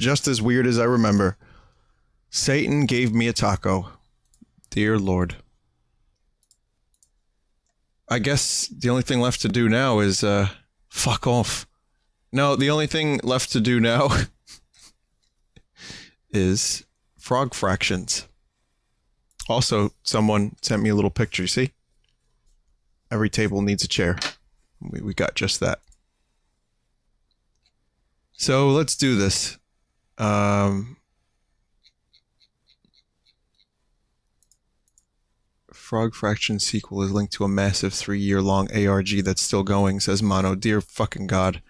just as weird as I remember. Satan gave me a taco. Dear Lord. I guess the only thing left to do now is, fuck off. No, the only thing left to do now is frog fractions. Also, someone sent me a little picture, see? Every table needs a chair. We got just that. So, let's do this. Frog Fraction sequel is linked to a massive 3-year-long ARG that's still going, says Mono. Dear fucking God.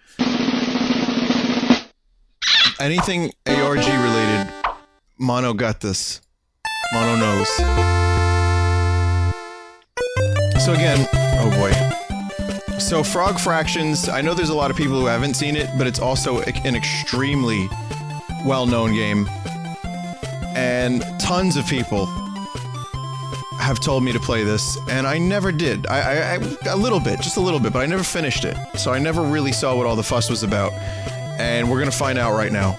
Anything ARG related, Mono got this. Mono knows. So again, oh boy. So Frog Fractions, I know there's a lot of people who haven't seen it, but it's also an extremely well-known game. And tons of people have told me to play this, and I never did. A little bit, just a little bit, but I never finished it. So I never really saw what all the fuss was about. And we're gonna find out right now.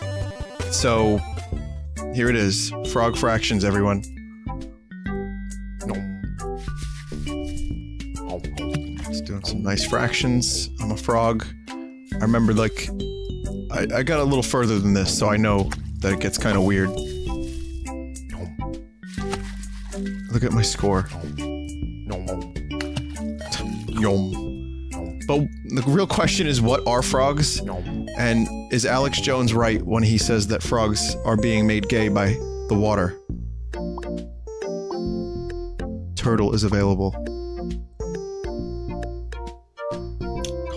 So, here it is. Frog Fractions, everyone. Just doing some nice fractions. I'm a frog. I remember, like, I got a little further than this, so I know that it gets kind of weird. Look at my score. Yum. But the real question is, what are frogs? And is Alex Jones right when he says that frogs are being made gay by the water? Turtle is available.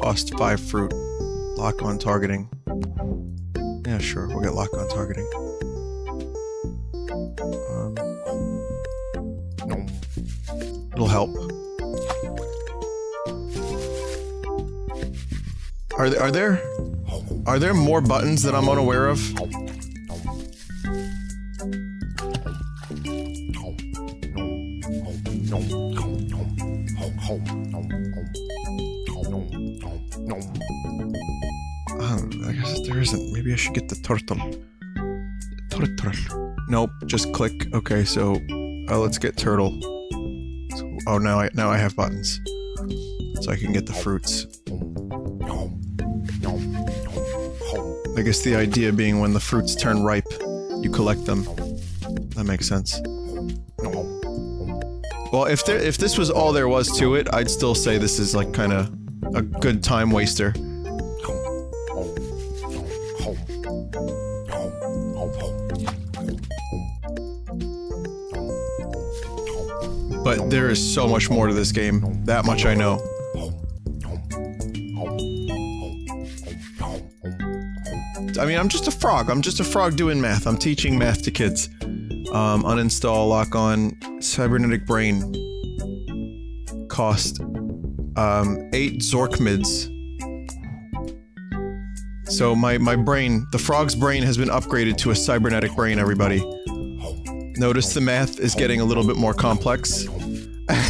Cost 5 fruit. Lock on targeting. Yeah, sure, we'll get lock on targeting. It'll help. Are there more buttons that I'm unaware of? I guess there isn't. Maybe I should get the turtle. Turtle. Nope, just click. Okay, so let's get turtle. So, oh, now I have buttons, so I can get the fruits. I guess the idea being when the fruits turn ripe, you collect them. That makes sense. Well, if this was all there was to it, I'd still say this is like kind of a good time waster. But there is so much more to this game. That much I know. I mean, I'm just a frog. I'm just a frog doing math. I'm teaching math to kids. Uninstall, lock on, cybernetic brain. Cost, 8 Zorkmids. So my brain, the frog's brain has been upgraded to a cybernetic brain, everybody. Notice the math is getting a little bit more complex.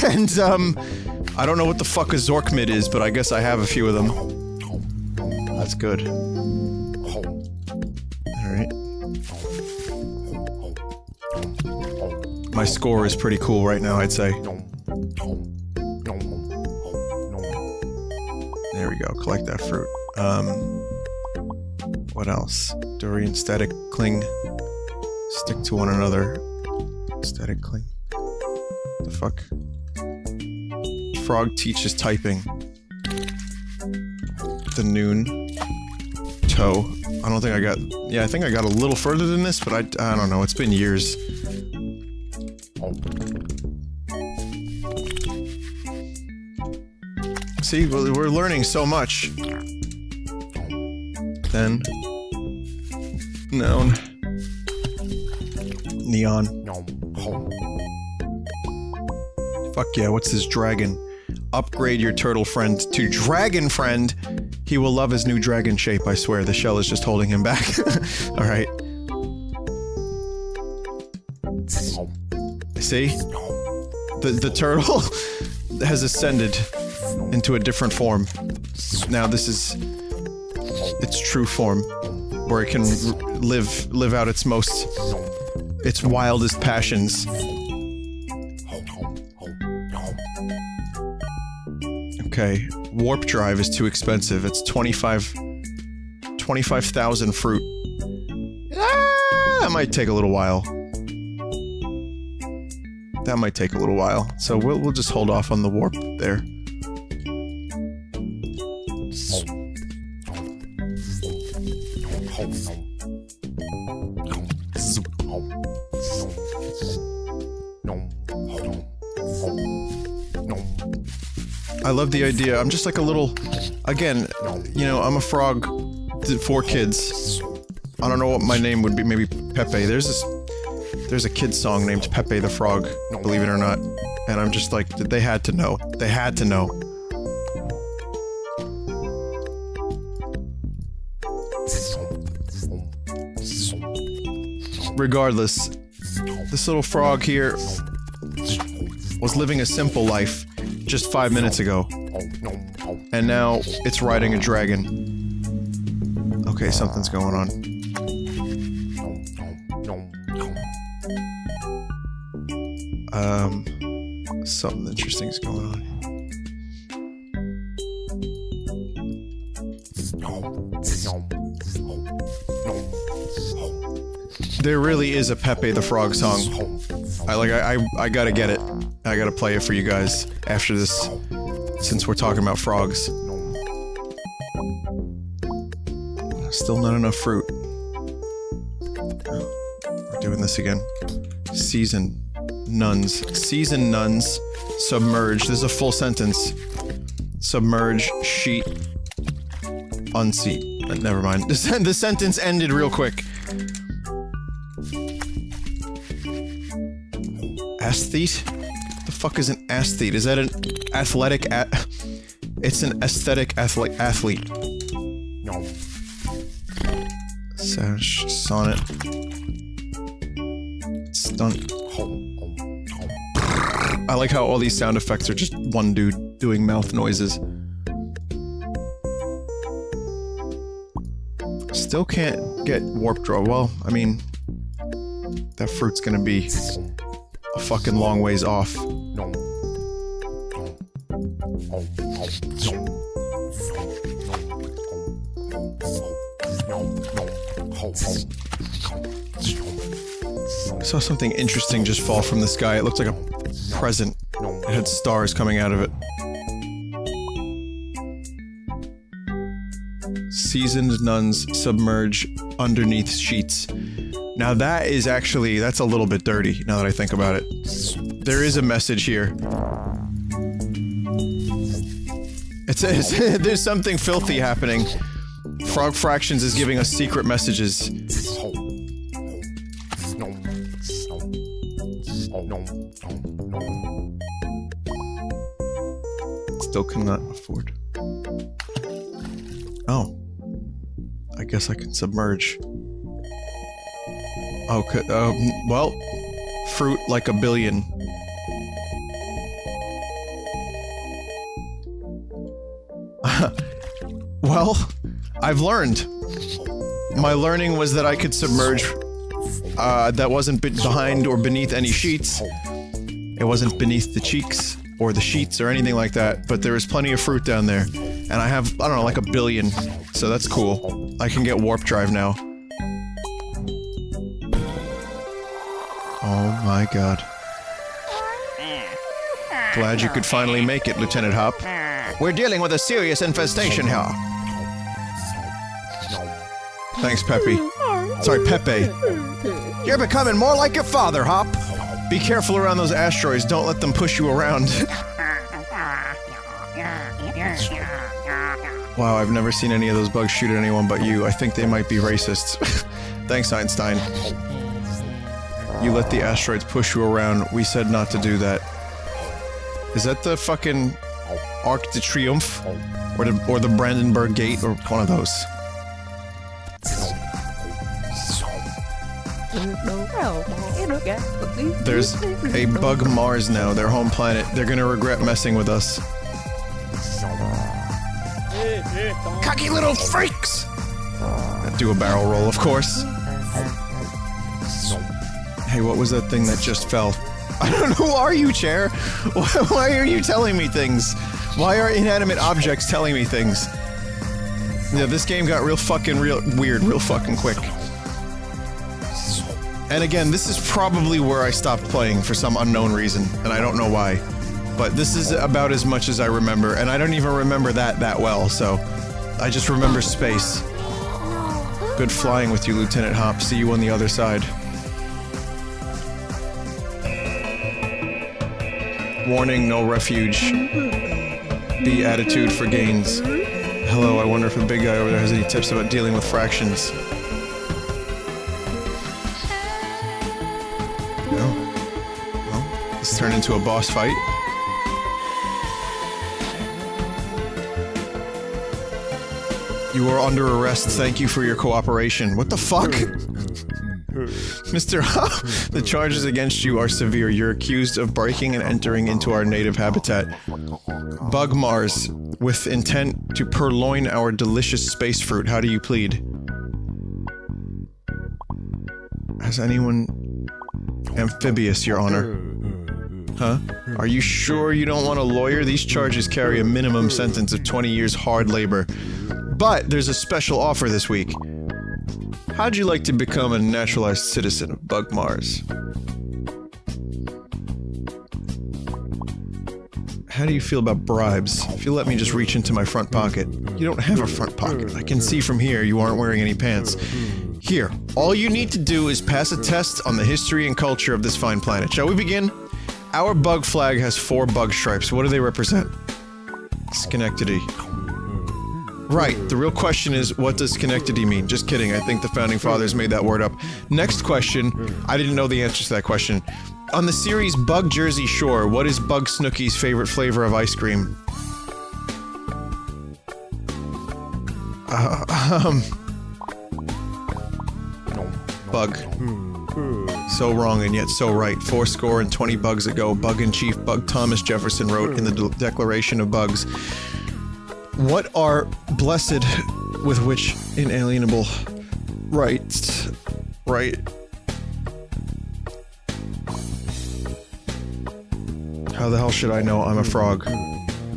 And, I don't know what the fuck a Zorkmid is, but I guess I have a few of them. That's good. Alright. My score is pretty cool right now, I'd say. There we go, collect that fruit. What else? Durian, static, cling. Stick to one another. Static, cling. The fuck? Frog teaches typing. The noon. Toe. I don't think I got... Yeah, I think I got a little further than this, but I don't know. It's been years. See, we're learning so much. Then... Noun. Neon. Fuck yeah, what's this dragon? Upgrade your turtle friend to dragon friend. He will love his new dragon shape, I swear. The shell is just holding him back. Alright. See? The turtle has ascended into a different form. Now this is its true form. where it can live out its wildest passions. Okay, warp drive is too expensive. It's 25,000 fruit. That might take a little while. That might take a little while. So we'll just hold off on the warp there. I love the idea. I'm just like a little... Again, you know, I'm a frog for kids. I don't know what my name would be. Maybe Pepe. There's a kid's song named Pepe the Frog, believe it or not. And I'm just like, they had to know. They had to know. Regardless, this little frog here was living a simple life just 5 minutes ago. And now it's riding a dragon. Okay, something's going on. Something interesting is going on. There really is a Pepe the Frog song. I gotta get it. I gotta play it for you guys after this, since we're talking about frogs. Still not enough fruit. We're doing this again. Seasoned nuns, submerge. This is a full sentence. Submerge, sheet, unseat. Never mind. The sentence ended real quick. Aesthete? The fuck is an aesthete? Is that an athletic It's an aesthetic athlete. No. Sash, sonnet. Stunt. I like how all these sound effects are just one dude doing mouth noises. Still can't get warp draw. Well, I mean, that fruit's gonna be a fucking long ways off. I saw something interesting just fall from the sky. It looked like a present. It had stars coming out of it. Seasoned nuns submerge underneath sheets. Now that is actually, that's a little bit dirty, now that I think about it. There is a message here. It says, there's something filthy happening. Frog Fractions is giving us secret messages. Still cannot afford. Oh. I guess I can submerge. Okay, well, fruit like a billion. Well, I've learned. My learning was that I could submerge, that wasn't behind or beneath any sheets. It wasn't beneath the cheeks or the sheets or anything like that, but there is plenty of fruit down there. And I have, I don't know, like a billion, so that's cool. I can get warp drive now. Oh my god. Glad you could finally make it, Lieutenant Hop. We're dealing with a serious infestation here. Thanks, Pepe. Sorry, Pepe. You're becoming more like your father, Hop. Be careful around those asteroids. Don't let them push you around. Wow, I've never seen any of those bugs shoot at anyone but you. I think they might be racist. Thanks, Einstein. You let the asteroids push you around. We said not to do that. Is that the fucking Arc de Triomphe? Or the Brandenburg Gate? Or one of those? There's a bug Mars now, their home planet. They're gonna regret messing with us. Cocky little freaks! not do a barrel roll, of course. Hey, what was that thing that just fell? I don't know, who are you, chair? Why are you telling me things? Why are inanimate objects telling me things? Yeah, this game got real weird real fucking quick. And again, this is probably where I stopped playing for some unknown reason, and I don't know why. But this is about as much as I remember, and I don't even remember that well, so... I just remember space. Good flying with you, Lieutenant Hop. See you on the other side. Warning, no refuge. B attitude for gains. Hello, I wonder if the big guy over there has any tips about dealing with fractions. No? Well, this turned into a boss fight. You are under arrest. Thank you for your cooperation. What the fuck? Mr. The charges against you are severe. You're accused of breaking and entering into our native habitat. Bug Mars, with intent to purloin our delicious space fruit. How do you plead? Has anyone... Amphibious, Your Honor. Huh? Are you sure you don't want a lawyer? These charges carry a minimum sentence of 20 years hard labor. But there's a special offer this week. How'd you like to become a naturalized citizen of Bug Mars? How do you feel about bribes? If you let me just reach into my front pocket. You don't have a front pocket. I can see from here you aren't wearing any pants. Here, all you need to do is pass a test on the history and culture of this fine planet. Shall we begin? Our bug flag has 4 bug stripes. What do they represent? Schenectady. Right, the real question is, what does Schenectady mean? Just kidding, I think the Founding Fathers made that word up. Next question, I didn't know the answer to that question. On the series Bug Jersey Shore, what is Bug Snooki's favorite flavor of ice cream? Bug. So wrong and yet so right. 420 bugs ago, Bug-in-Chief Bug Thomas Jefferson wrote in the Declaration of Bugs, "What are blessed with which inalienable rights, right?" How the hell should I know? I'm a frog.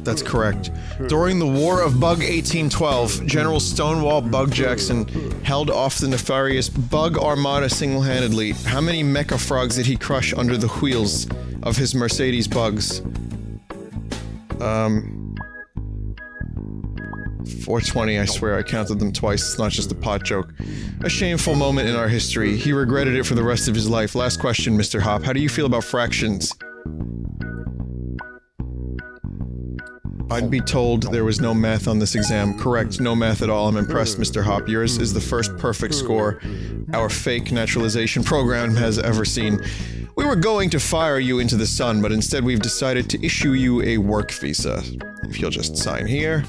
That's correct. During the War of Bug 1812, General Stonewall Bug Jackson held off the nefarious Bug Armada single-handedly. How many mecha frogs did he crush under the wheels of his Mercedes bugs? 420, I swear, I counted them twice, it's not just a pot joke. A shameful moment in our history. He regretted it for the rest of his life. Last question, Mr. Hop. How do you feel about fractions? I'd be told there was no math on this exam. Correct, no math at all. I'm impressed, Mr. Hop. Yours is the first perfect score our fake naturalization program has ever seen. We were going to fire you into the sun, but instead we've decided to issue you a work visa. If you'll just sign here.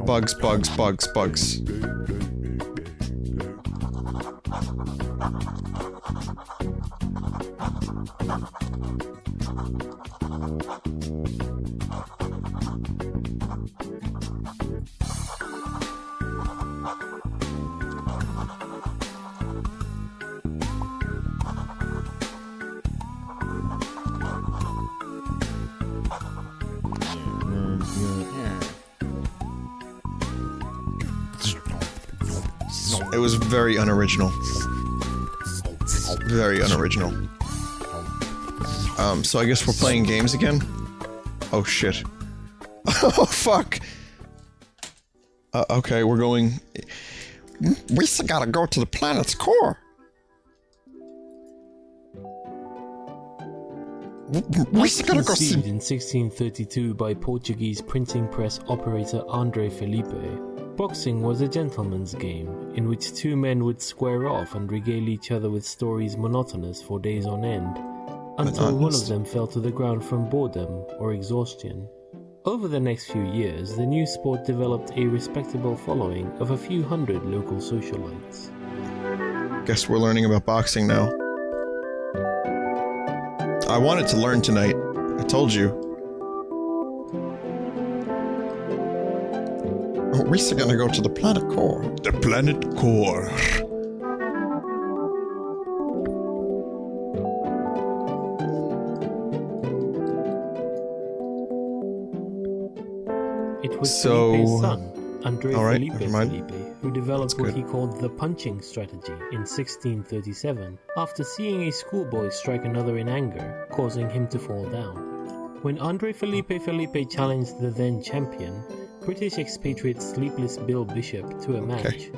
Bugs, bugs, bugs, bugs. It was very unoriginal. Very unoriginal. So I guess we're playing games again? Oh shit. Oh fuck! Okay, we're going... We still gotta go to the planet's core! We still gotta go see... in 1632 by Portuguese printing press operator André Felipe. Boxing was a gentleman's game, in which 2 men would square off and regale each other with stories monotonous for days on end, until one of them fell to the ground from boredom or exhaustion. Over the next few years, the new sport developed a respectable following of a few hundred local socialites. Guess we're learning about boxing now. I wanted to learn tonight. I told you. we're gonna go to the planet core. The planet core. It was So- Felipe's son, Andre All right, Felipe never mind. Felipe, who developed That's what good. he called the punching strategy in 1637 after seeing a schoolboy strike another in anger, causing him to fall down. When Andre Felipe Felipe challenged the then champion, British expatriate Sleepless Bill Bishop to a match,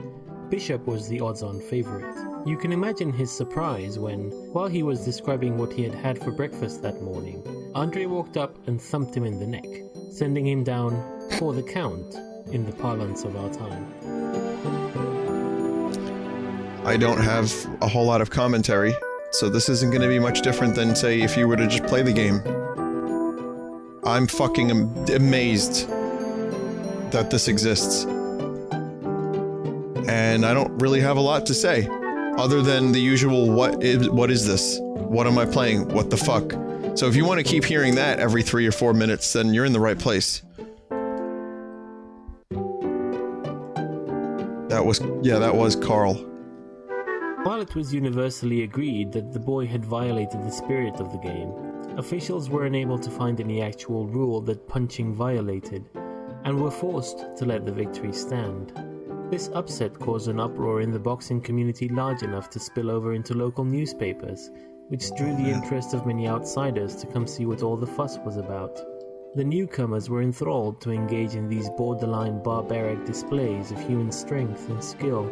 Bishop was the odds-on favorite. You can imagine his surprise when, while he was describing what he had had for breakfast that morning, Andre walked up and thumped him in the neck, sending him down for the count in the parlance of our time. I don't have a whole lot of commentary, so this isn't going to be much different than, say, if you were to just play the game. I'm fucking amazed that this exists. And I don't really have a lot to say, other than the usual, what is this? What am I playing? What the fuck? So if you want to keep hearing that every 3 or 4 minutes, then you're in the right place. That was Carl. While it was universally agreed that the boy had violated the spirit of the game, officials were unable to find any actual rule that punching violated, and were forced to let the victory stand. This upset caused an uproar in the boxing community large enough to spill over into local newspapers, which drew the interest of many outsiders to come see what all the fuss was about. The newcomers were enthralled to engage in these borderline barbaric displays of human strength and skill,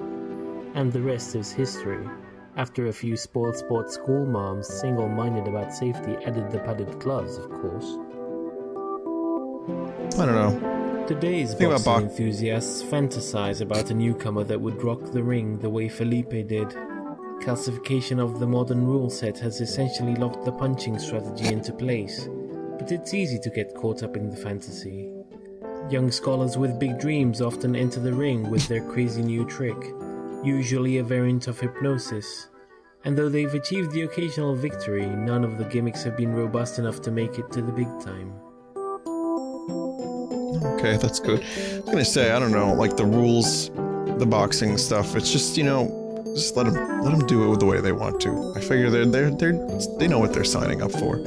and the rest is history. After a few spoiled sport school moms single-minded about safety added the padded gloves, of course. I don't know. Today's Think about boxing enthusiasts fantasize about a newcomer that would rock the ring the way Felipe did. Calcification of the modern rule set has essentially locked the punching strategy into place, but it's easy to get caught up in the fantasy. Young scholars with big dreams often enter the ring with their crazy new trick, usually a variant of hypnosis, and though they've achieved the occasional victory, none of the gimmicks have been robust enough to make it to the big time. Okay, that's good. I was gonna say, I don't know, like the rules, the boxing stuff. It's just, you know, just let them do it the way they want to. I figure they know what they're signing up for.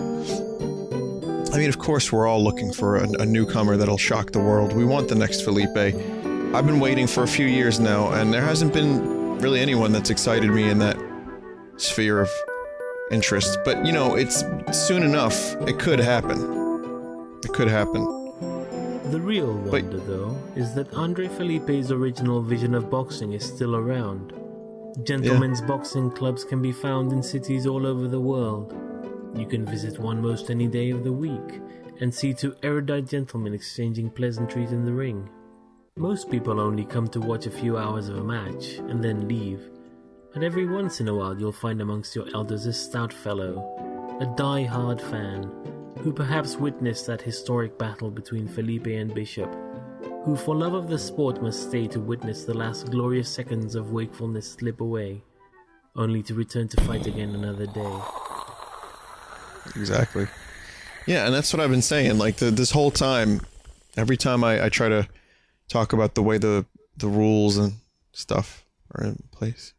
I mean, of course, we're all looking for a newcomer that'll shock the world. We want the next Felipe. I've been waiting for a few years now, and there hasn't been really anyone that's excited me in that sphere of interest. But, you know, it's soon enough. It could happen. It could happen. The real wonder, though, is that Andre Felipe's original vision of boxing is still around. Gentlemen's boxing clubs can be found in cities all over the world. You can visit one most any day of the week, and see two erudite gentlemen exchanging pleasantries in the ring. Most people only come to watch a few hours of a match, and then leave. But every once in a while you'll find amongst your elders a stout fellow, a die-hard fan, who perhaps witnessed that historic battle between Felipe and Bishop, who for love of the sport must stay to witness the last glorious seconds of wakefulness slip away, only to return to fight again another day. Exactly. Yeah, and that's what I've been saying. Like, this whole time, every time I try to talk about the way the rules and stuff are in place.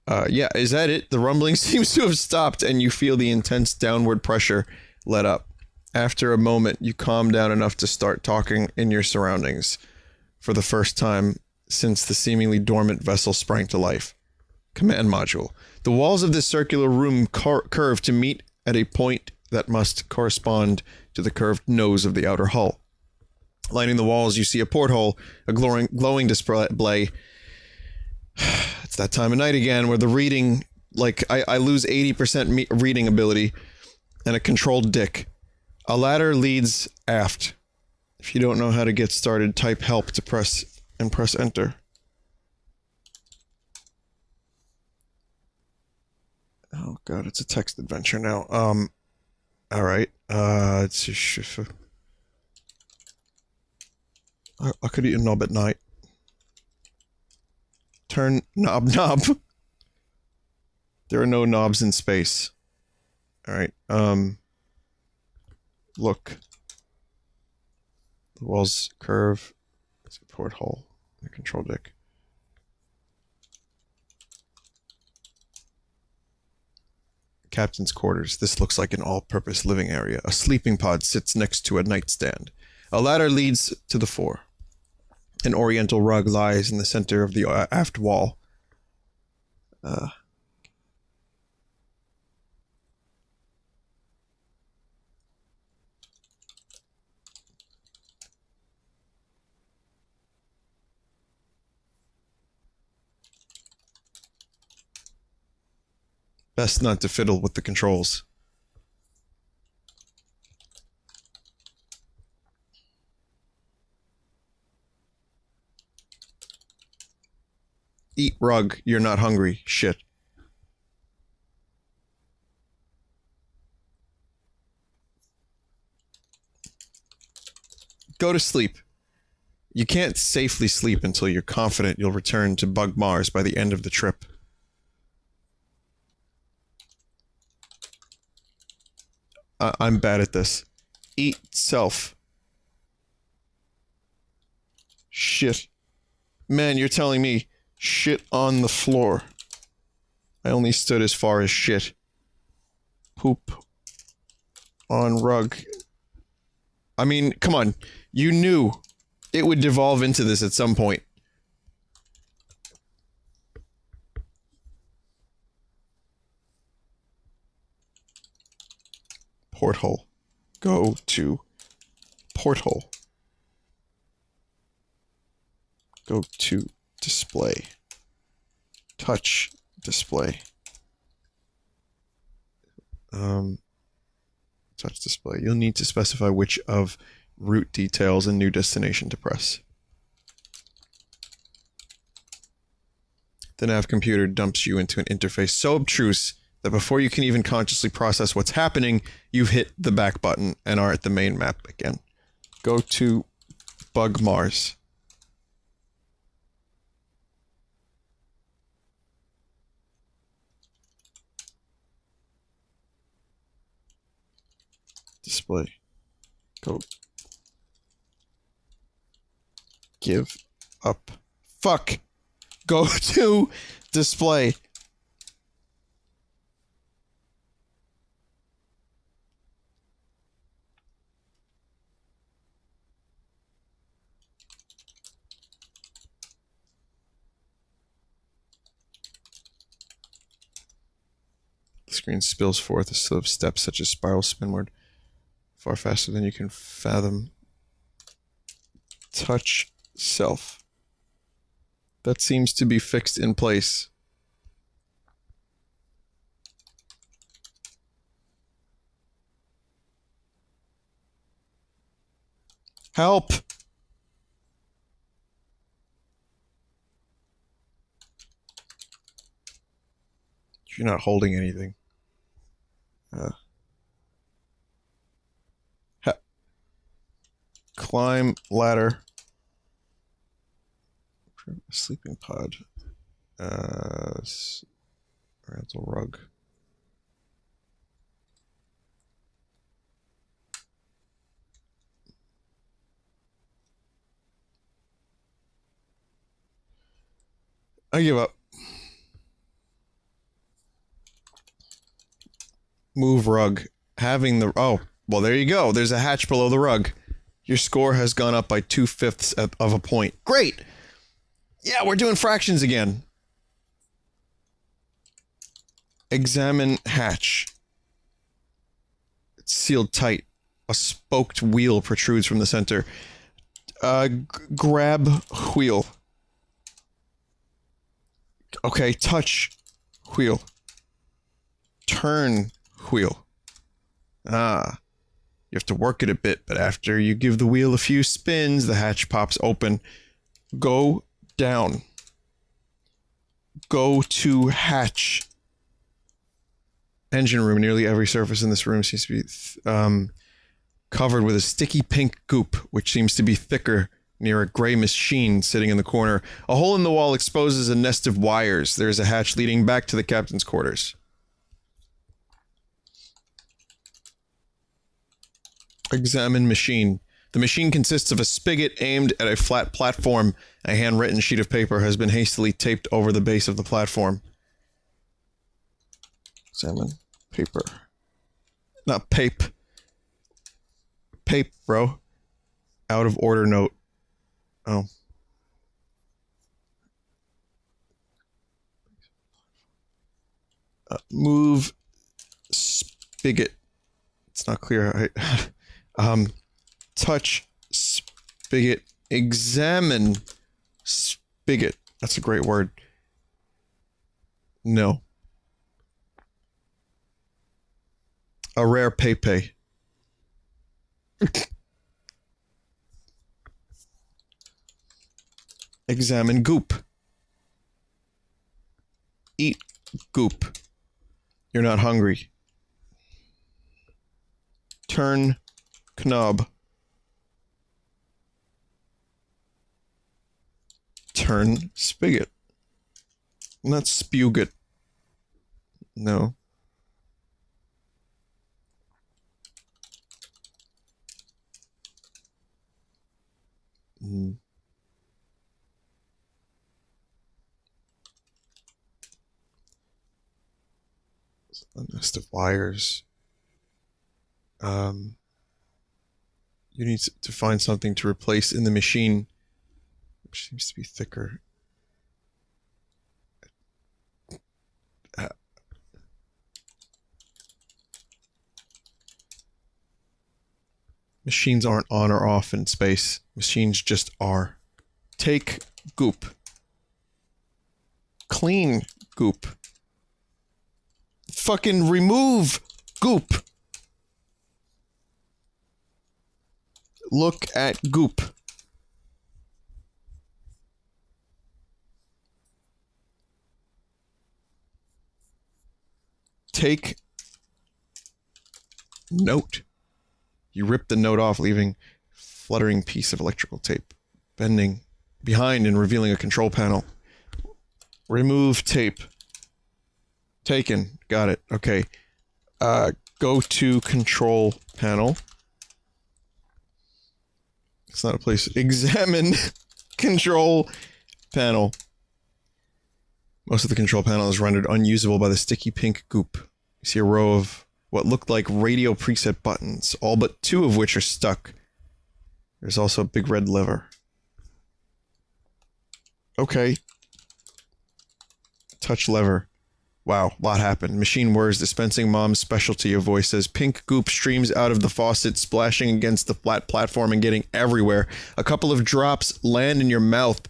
Yeah, is that it? The rumbling seems to have stopped, and you feel the intense downward pressure let up. After a moment, you calm down enough to start talking in your surroundings for the first time since the seemingly dormant vessel sprang to life. Command module. The walls of this circular room curve to meet at a point that must correspond to the curved nose of the outer hull. Lining the walls, you see a porthole, a glowing display. It's that time of night again where the reading, like, I lose 80% reading ability and a controlled dick. A ladder leads aft. If you don't know how to get started, type help to press enter. Oh god, it's a text adventure now. Alright. It's just... I could eat a knob at night. Turn knob. There are no knobs in space. Alright, look. The walls curve. It's a porthole. The control deck. Captain's quarters. This looks like an all-purpose living area. A sleeping pod sits next to a nightstand. A ladder leads to the fore. An oriental rug lies in the center of the aft wall. Best not to fiddle with the controls. Eat rug, you're not hungry. Shit. Go to sleep. You can't safely sleep until you're confident you'll return to Bug Mars by the end of the trip. I'm bad at this. Eat self. Shit. Man, you're telling me shit on the floor. I only stood as far as shit. Poop on rug. I mean, come on. You knew it would devolve into this at some point. Porthole. Go to porthole. Go to display. Touch display. Touch display. You'll need to specify which of route details and new destination to press. The nav computer dumps you into an interface so obtruse that before you can even consciously process what's happening, you've hit the back button and are at the main map again. Go to Bug Mars. Display. Go. Give up. Fuck. Go to display. The screen spills forth a slew of steps such as spiral spinward, far faster than you can fathom. Touch self. That seems to be fixed in place. Help! You're not holding anything. Climb ladder. Sleeping pod. Rental rug. I give up. Move rug. Having the... Oh, well, there you go. There's a hatch below the rug. Your score has gone up by 2/5 of a point. Great! Yeah, we're doing fractions again. Examine hatch. It's sealed tight. A spoked wheel protrudes from the center. Grab wheel. Okay, touch wheel. Turn wheel. Ah. You have to work it a bit, but after you give the wheel a few spins, the hatch pops open. Go down. Go to hatch. Engine room. Nearly every surface in this room seems to be covered with a sticky pink goop, which seems to be thicker near a gray machine sitting in the corner. A hole in the wall exposes a nest of wires. There is a hatch leading back to the captain's quarters. Examine machine. The machine consists of a spigot aimed at a flat platform. A handwritten sheet of paper has been hastily taped over the base of the platform. Examine paper. Not pape. Pape, bro. Out of order note. Oh. Move spigot. It's not clear. Touch spigot. Examine spigot. That's a great word. No. A rare pepe. Examine goop. Eat goop. You're not hungry. Turn knob. Turn spigot. Not spuget. No. A nest of wires. You need to find something to replace in the machine, which seems to be thicker. Machines aren't on or off in space. Machines just are. Take goop. Clean goop. Fucking remove goop. Look at goop. Take note. You rip the note off, leaving a fluttering piece of electrical tape bending behind and revealing a control panel. Remove tape. Taken. Got it. Okay. Go to control panel. It's not a place. Examine control panel. Most of the control panel is rendered unusable by the sticky pink goop. You see a row of what looked like radio preset buttons, all but 2 of which are stuck. There's also a big red lever. Okay. Touch lever. Wow, lot happened. Machine words dispensing mom's specialty, a voice says. Pink goop streams out of the faucet, splashing against the flat platform and getting everywhere. A couple of drops land in your mouth.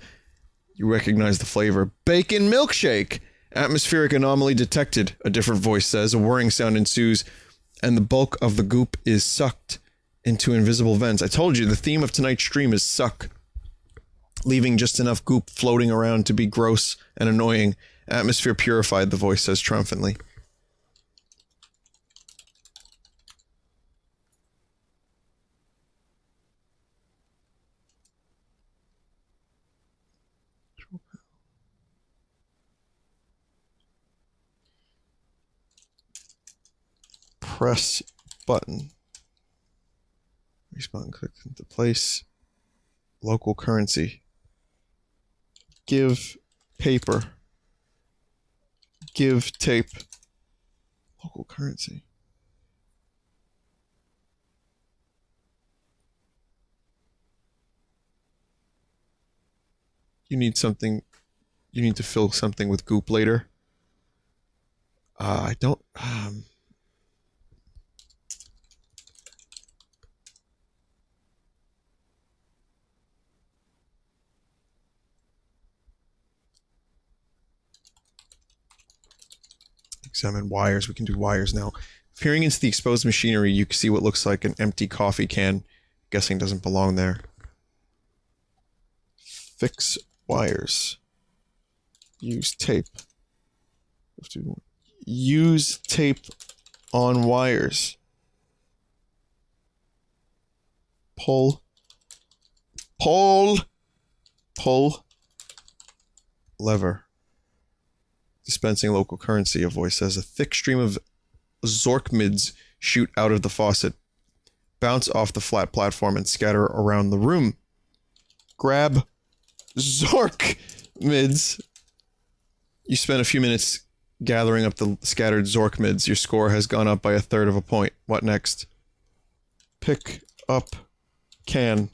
You recognize the flavor. Bacon milkshake! Atmospheric anomaly detected, a different voice says. A whirring sound ensues, and the bulk of the goop is sucked into invisible vents. I told you, the theme of tonight's stream is suck. Leaving just enough goop floating around to be gross and annoying. Atmosphere purified, the voice says triumphantly. Press button. Press button clicked into place. Local currency. Give paper. Give tape. Local currency. You need something. You need to fill something with goop later. I don't. Examine wires. We can do wires now. Peering into the exposed machinery, you can see what looks like an empty coffee can. Guessing doesn't belong there. Fix wires. Use tape. Use tape on wires. Pull. Pull. Pull. Lever. Dispensing local currency, a voice says. A thick stream of Zorkmids shoot out of the faucet. bounce off the flat platform and scatter around the room. Grab Zork mids. You spend a few minutes gathering up the scattered Zork mids. Your score has gone up by 1/3 of a point. What next? Pick up can.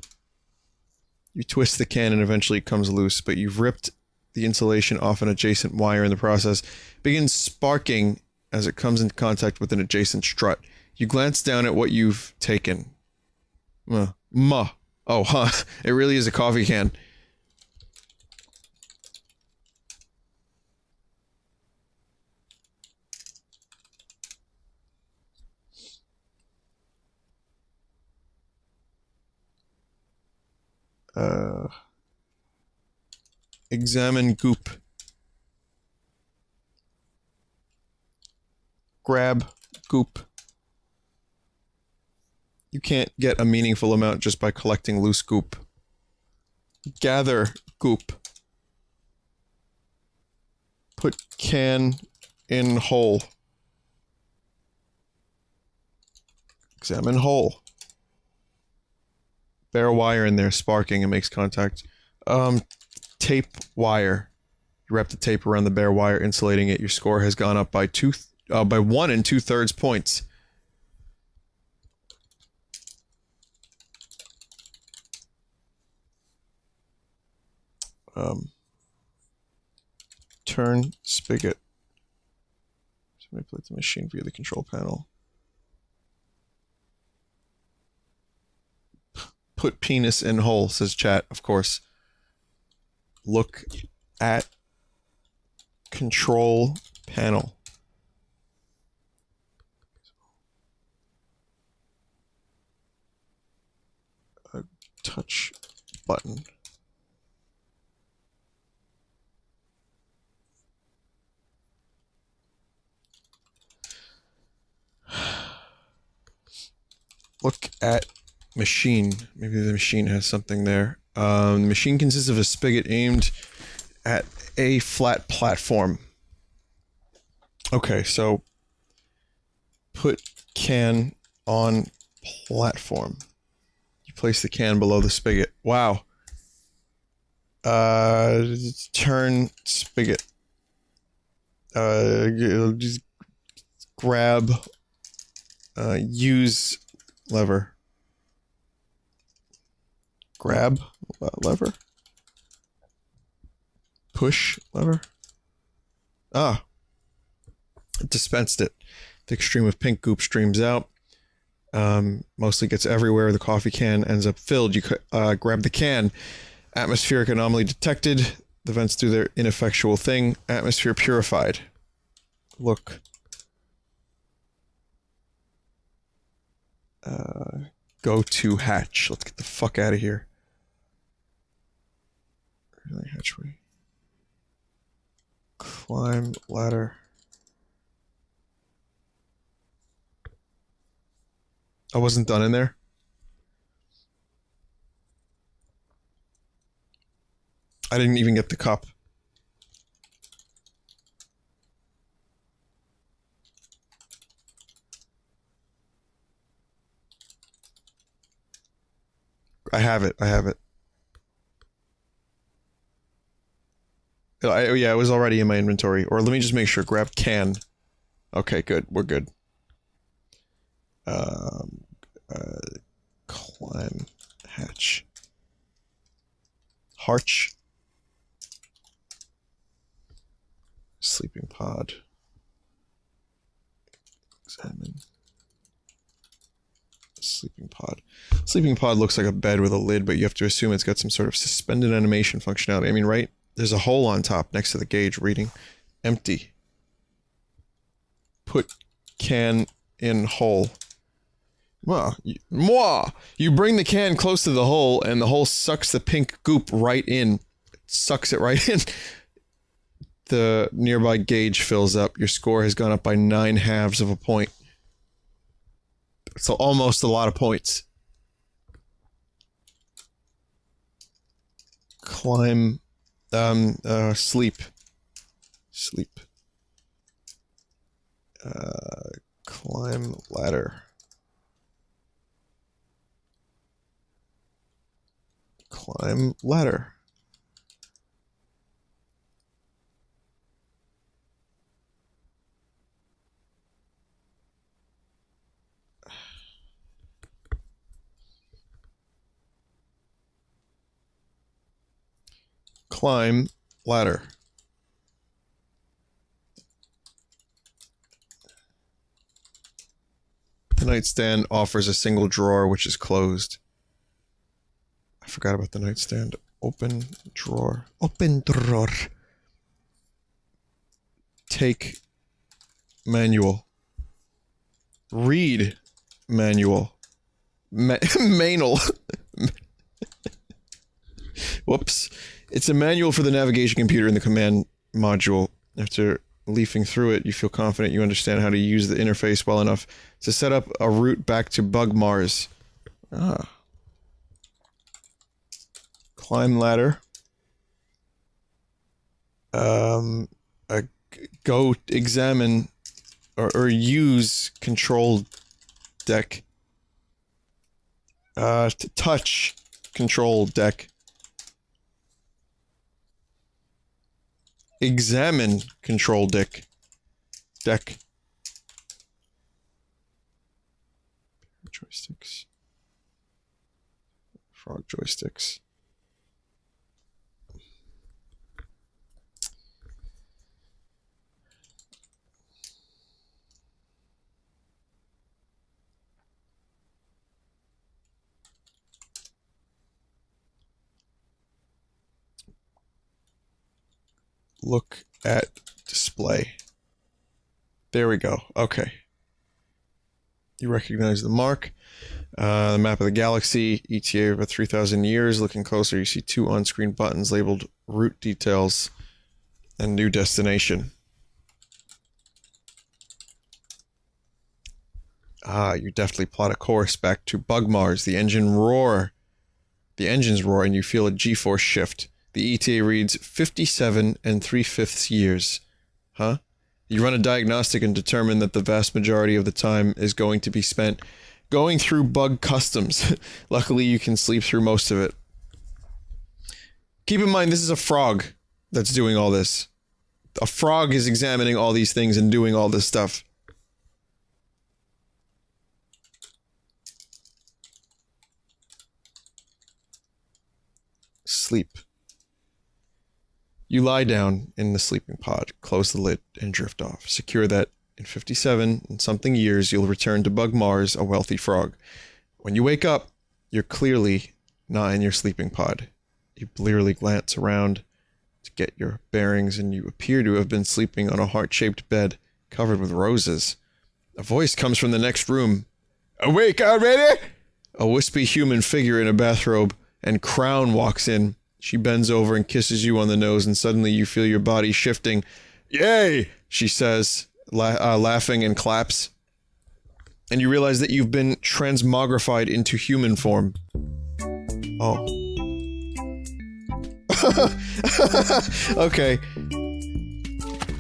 You twist the can and eventually it comes loose, but you've ripped the insulation off an adjacent wire in the process. It begins sparking as it comes into contact with an adjacent strut. You glance down at what you've taken. Oh, huh. It really is a coffee can. Examine goop. Grab goop. You can't get a meaningful amount just by collecting loose goop. Gather goop. Put can in hole. Examine hole. Bare wire in there, sparking and makes contact. Tape wire. You wrap the tape around the bare wire, insulating it. Your score has gone up by 1 2/3 points. Turn spigot. Manipulate the machine via the control panel. Put penis in hole, says chat, of course. Look at control panel. A touch button. Look at machine. Maybe the machine has something there. The machine consists of a spigot aimed at a flat platform. Okay, so put can on platform. You place the can below the spigot. Wow. Turn spigot. Just grab. Use lever. Grab lever. Push lever. Ah. It dispensed it. Thick stream of pink goop streams out. Mostly gets everywhere. The coffee can ends up filled. You grab the can. Atmospheric anomaly detected. The vents do their ineffectual thing. Atmosphere purified. Look. Go to hatch. Let's get the fuck out of here. Hatchway. Climb ladder. I wasn't done in there. I didn't even get the cup. I have it. Yeah, it was already in my inventory. Or let me just make sure. Grab can. Okay, good. We're good. Climb hatch. Harch. Sleeping pod. Examine. Sleeping pod. Sleeping pod looks like a bed with a lid, but you have to assume it's got some sort of suspended animation functionality. I mean, right? There's a hole on top next to the gauge reading. Empty. Put can in hole. You bring the can close to the hole, and the hole sucks the pink goop right in. It sucks it right in. The nearby gauge fills up. Your score has gone up by 9/2 of a point. So almost a lot of points. Climb, sleep. Climb ladder. Climb ladder. Climb ladder. The nightstand offers a single drawer which is closed. I forgot about the nightstand. Open drawer. Open drawer. Take manual. Read manual. Manual. Whoops. It's a manual for the navigation computer in the command module. After leafing through it, you feel confident you understand how to use the interface well enough to set up a route back to Bug Mars. Ah. Climb ladder. Go examine or use control deck. Touch control deck. Examine control deck. Joysticks. Frog joysticks. Look at display. There we go. Okay. You recognize the mark. The map of the galaxy, ETA of about 3,000 years. Looking closer, you see 2 on-screen buttons labeled route details and new destination. Ah, you deftly plot a course back to Bug Mars. The engines roar, and you feel a G-force shift. The ETA reads 57 3/5 years. Huh? You run a diagnostic and determine that the vast majority of the time is going to be spent going through bug customs. Luckily, you can sleep through most of it. Keep in mind, this is a frog that's doing all this. A frog is examining all these things and doing all this stuff. Sleep. You lie down in the sleeping pod, close the lid, and drift off. Secure that in 57 and something years, you'll return to Bug Mars, a wealthy frog. When you wake up, you're clearly not in your sleeping pod. You blearily glance around to get your bearings, and you appear to have been sleeping on a heart-shaped bed covered with roses. A voice comes from the next room. Awake already? A wispy human figure in a bathrobe and crown walks in. She bends over and kisses you on the nose, and suddenly you feel your body shifting. Yay! She says, laughing, and claps. And you realize that you've been transmogrified into human form. Oh. Okay.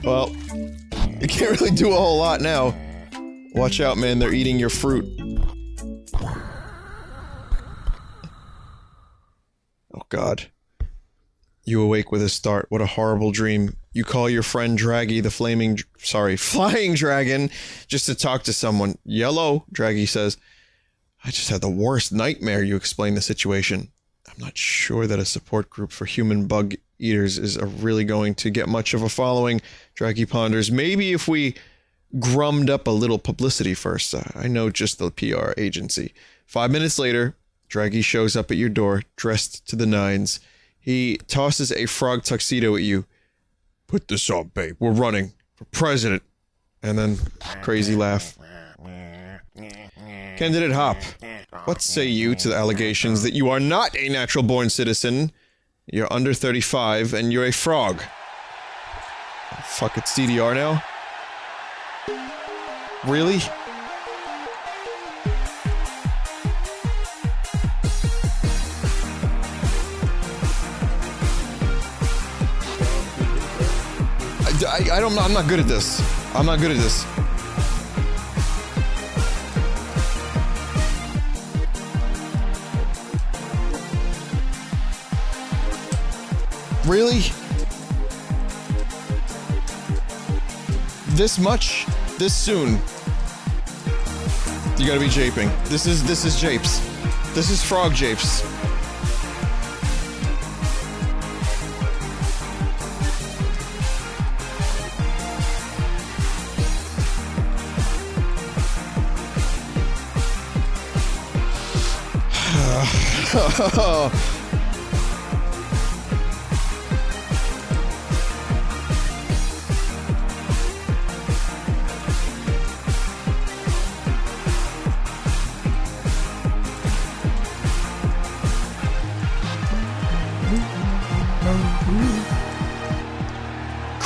Well, you can't really do a whole lot now. Watch out, man, they're eating your fruit. Oh, God. You awake with a start. What a horrible dream. You call your friend Draggy, the flying dragon, just to talk to someone. Yellow, Draggy says. I just had the worst nightmare, you explain the situation. I'm not sure that a support group for human bug eaters is really going to get much of a following, Draggy ponders. Maybe if we grummed up a little publicity first. I know just the PR agency. 5 minutes later, Draggy shows up at your door, dressed to the nines. He tosses a frog tuxedo at you. Put this on, babe. We're running for president. And then, crazy laugh. Candidate Hop, what say you to the allegations that you are not a natural-born citizen, you're under 35, and you're a frog? Fuck, it's CDR now? Really? I'm not good at this. I'm not good at this. Really? This much? This soon? You gotta be japing. This is japes. This is frog japes.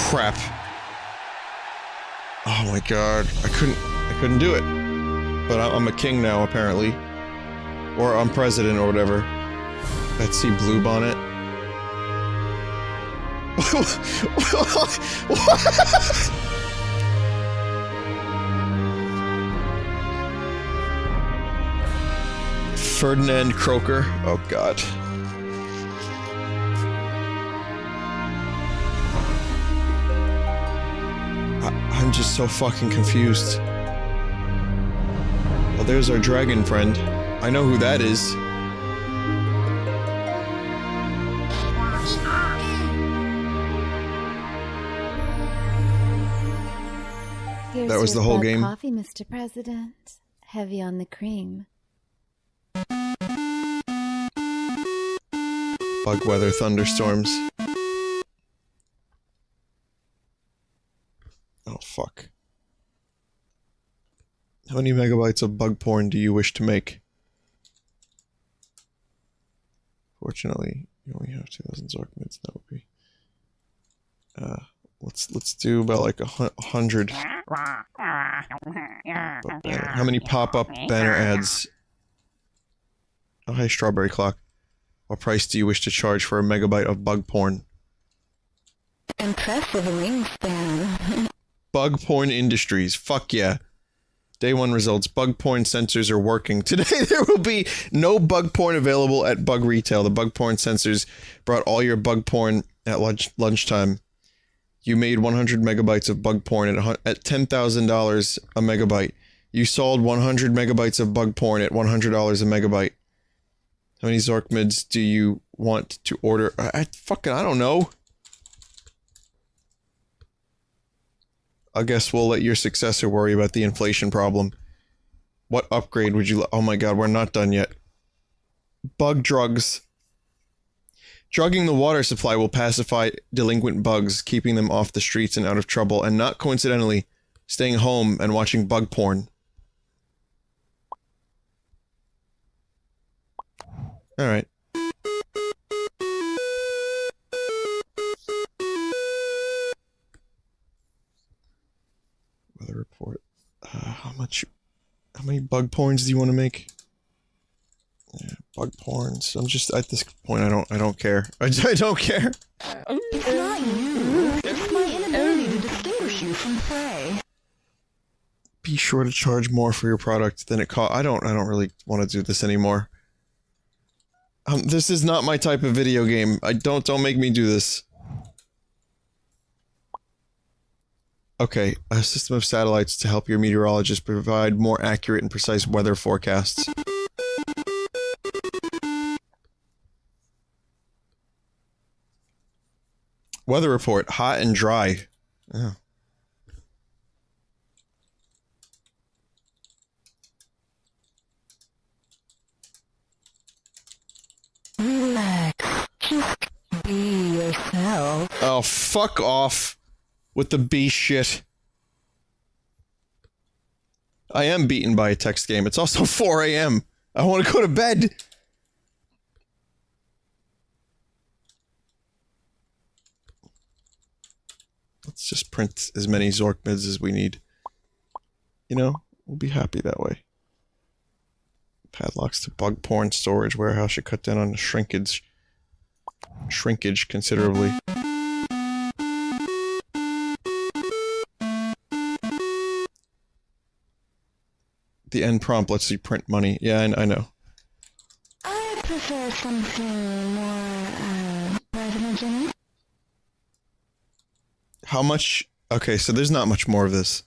Crap. Oh my god. I couldn't do it. But I'm a king now, apparently. Or I'm president or whatever. Betsy Bluebonnet. Ferdinand Croker. Oh god. I'm just so fucking confused. Well, there's our dragon friend. I know who that is. Here's That was the whole game. Coffee, Mr. President. Heavy on the cream. Bug weather thunderstorms. Oh fuck. How many megabytes of bug porn do you wish to make? Fortunately, you only have 2,000 Zork mids. That would be. Let's do about like 100. How many pop-up banner ads? Oh, hey, Strawberry Clock. What price do you wish to charge for a megabyte of bug porn? Impressive wingspan. Bug porn industries. Fuck yeah. Day one results. Bug porn sensors are working. Today there will be no bug porn available at Bug Retail. The bug porn sensors brought all your bug porn at lunchtime. You made 100 megabytes of bug porn at $10,000 a megabyte. You sold 100 megabytes of bug porn at $100 a megabyte. How many Zork mids do you want to order? I don't know. I guess we'll let your successor worry about the inflation problem. What upgrade would you... Oh my god, we're not done yet. Bug drugs. Drugging the water supply will pacify delinquent bugs, keeping them off the streets and out of trouble, and not coincidentally, staying home and watching bug porn. Alright. Weather report. How many bug porns do you want to make? Yeah, bug porns. I'm just, at this point, I don't care. I don't care. It's not you. It's my inability to distinguish you from prey. Be sure to charge more for your product than it costs. I don't really want to do this anymore. This is not my type of video game. Don't make me do this. Okay, a system of satellites to help your meteorologists provide more accurate and precise weather forecasts. Weather report, hot and dry. Oh. Relax. Just be yourself. Oh, fuck off with the B shit. I am beaten by a text game. It's also 4 a.m. I want to go to bed. Let's just print as many Zork mids as we need. You know, we'll be happy that way. Padlocks to bug porn storage warehouse should cut down on the shrinkage considerably. The end prompt lets you print money. Yeah, I know. I prefer something more, residential. How much? Okay, so there's not much more of this.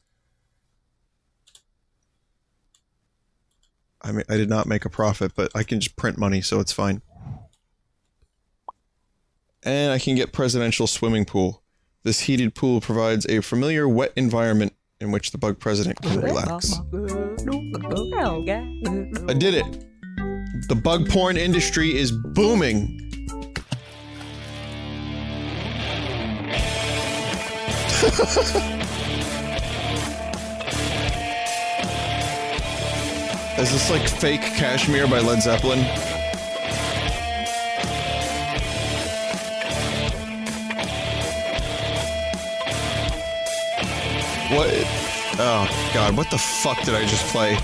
I mean, I did not make a profit, but I can just print money, so it's fine. And I can get presidential swimming pool. This heated pool provides a familiar wet environment in which the bug president can relax. I did it! The bug porn industry is booming! Is this like fake Cashmere by Led Zeppelin? What? Oh god, what the fuck did I just play?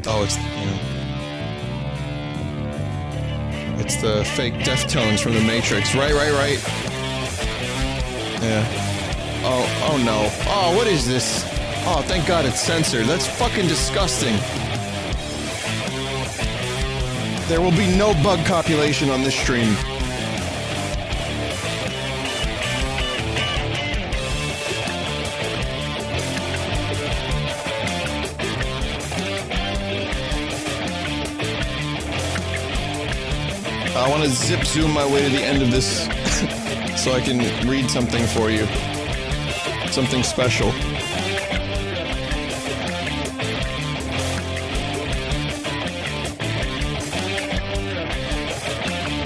Oh, it's, you know, it's the fake Deftones from the Matrix. Right. Yeah. Oh no. Oh, what is this? Oh, thank god it's censored. That's fucking disgusting. There will be no bug copulation on this stream. I want to zip zoom my way to the end of this so I can read something for you. Something special.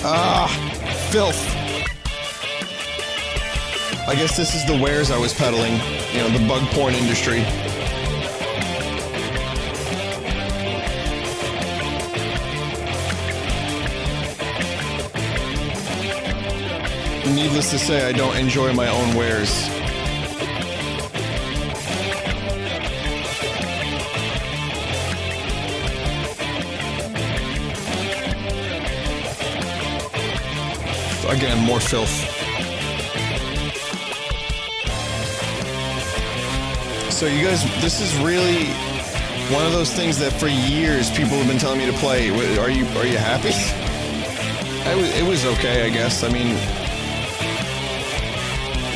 Ah, filth. I guess this is the wares I was peddling. You know, the bug porn industry. Needless to say, I don't enjoy my own wares. Again, more filth. So you guys, this is really one of those things that for years people have been telling me to play. Are you happy? It was okay, I guess. I mean,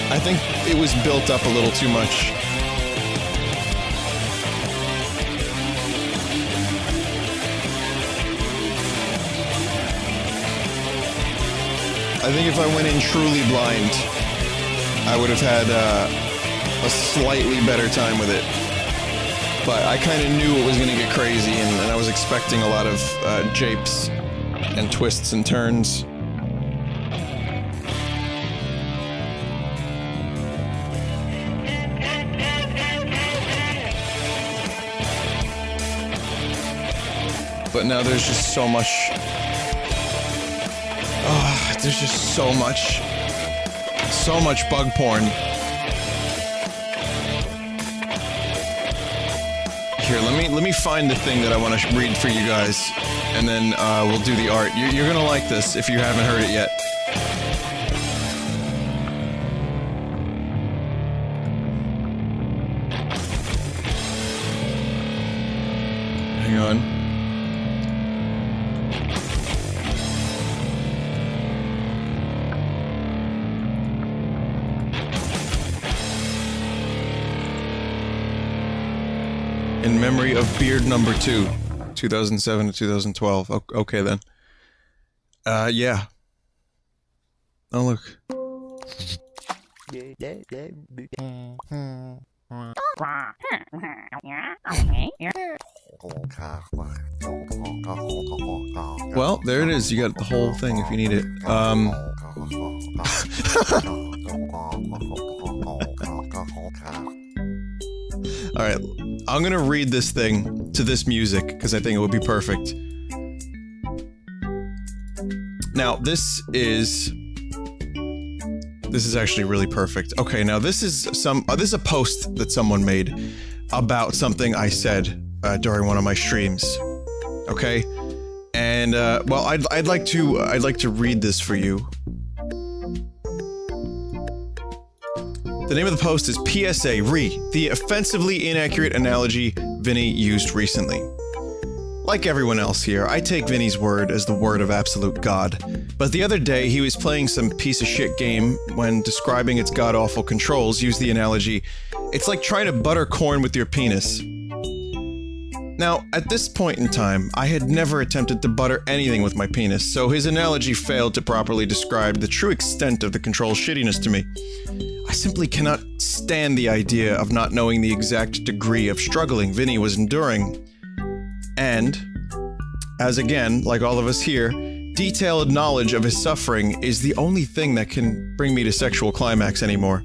I think it was built up a little too much. I think if I went in truly blind, I would have had a slightly better time with it. But I kind of knew it was going to get crazy, and I was expecting a lot of japes and twists and turns. But now there's just so much... Oh, there's just so much bug porn. Here, let me find the thing that I want to read for you guys, and then we'll do the art. You're gonna like this if you haven't heard it yet. Hang on. In memory of Beard number 2, 2007 to 2012. Okay then. Yeah. Oh look. Well, there it is. You got the whole thing if you need it. Alright, I'm gonna read this thing to this music, because I think it would be perfect. Now, this is actually really perfect. Okay, now this is this is a post that someone made about something I said during one of my streams. Okay? And, well, I'd like to read this for you. The name of the post is PSA, the offensively inaccurate analogy Vinny used recently. like everyone else here, I take Vinny's word as the word of absolute God. But the other day, he was playing some piece of shit game when describing its god-awful controls, used the analogy, it's like trying to butter corn with your penis. Now, at this point in time, I had never attempted to butter anything with my penis, so his analogy failed to properly describe the true extent of the control's shittiness to me. I simply cannot stand the idea of not knowing the exact degree of struggling Vinny was enduring. And, as again, like all of us here, detailed knowledge of his suffering is the only thing that can bring me to sexual climax anymore.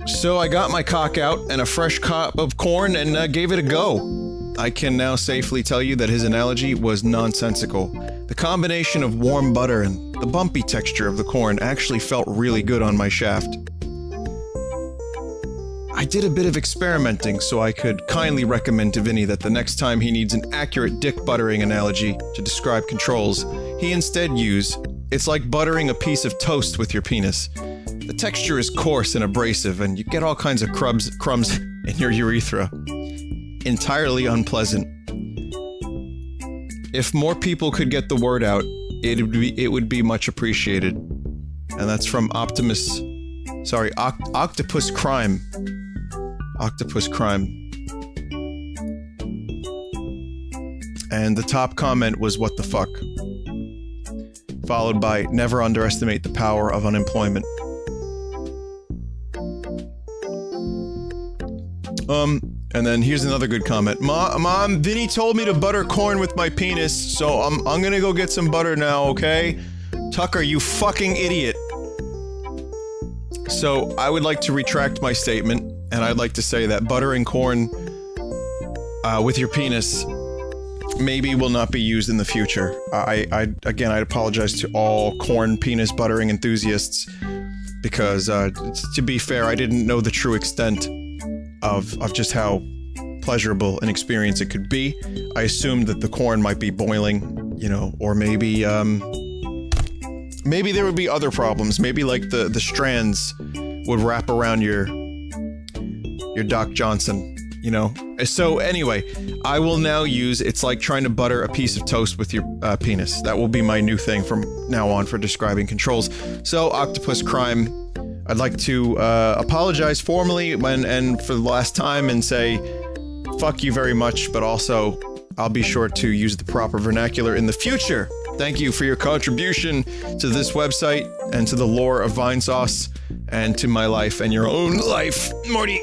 So I got my cock out and a fresh cob of corn and gave it a go. I can now safely tell you that his analogy was nonsensical. The combination of warm butter and the bumpy texture of the corn actually felt really good on my shaft. I did a bit of experimenting, so I could kindly recommend to Vinny that the next time he needs an accurate dick buttering analogy to describe controls, he instead use, it's like buttering a piece of toast with your penis. The texture is coarse and abrasive, and you get all kinds of crumbs in your urethra. Entirely unpleasant. If more people could get the word out, it would be much appreciated. And that's from Octopus Crime. Octopus Crime. And the top comment was, "What the fuck?" Followed by, "Never underestimate the power of unemployment." And then here's another good comment. Mom, Vinny told me to butter corn with my penis, so I'm gonna go get some butter now, okay? Tucker, you fucking idiot. So, I would like to retract my statement, and I'd like to say that buttering corn with your penis maybe will not be used in the future. I'd apologize to all corn penis buttering enthusiasts, because, to be fair, I didn't know the true extent of just how pleasurable an experience it could be. I assumed that the corn might be boiling, you know, or maybe there would be other problems. Maybe like the strands would wrap around your Doc Johnson, you know? So anyway, I will now use, it's like trying to butter a piece of toast with your penis. That will be my new thing from now on for describing controls. So, Octopus Crime, I'd like to apologize formally and for the last time and say fuck you very much, but also I'll be sure to use the proper vernacular in the future. Thank you for your contribution to this website and to the lore of Vinesauce and to my life and your own life, Morty.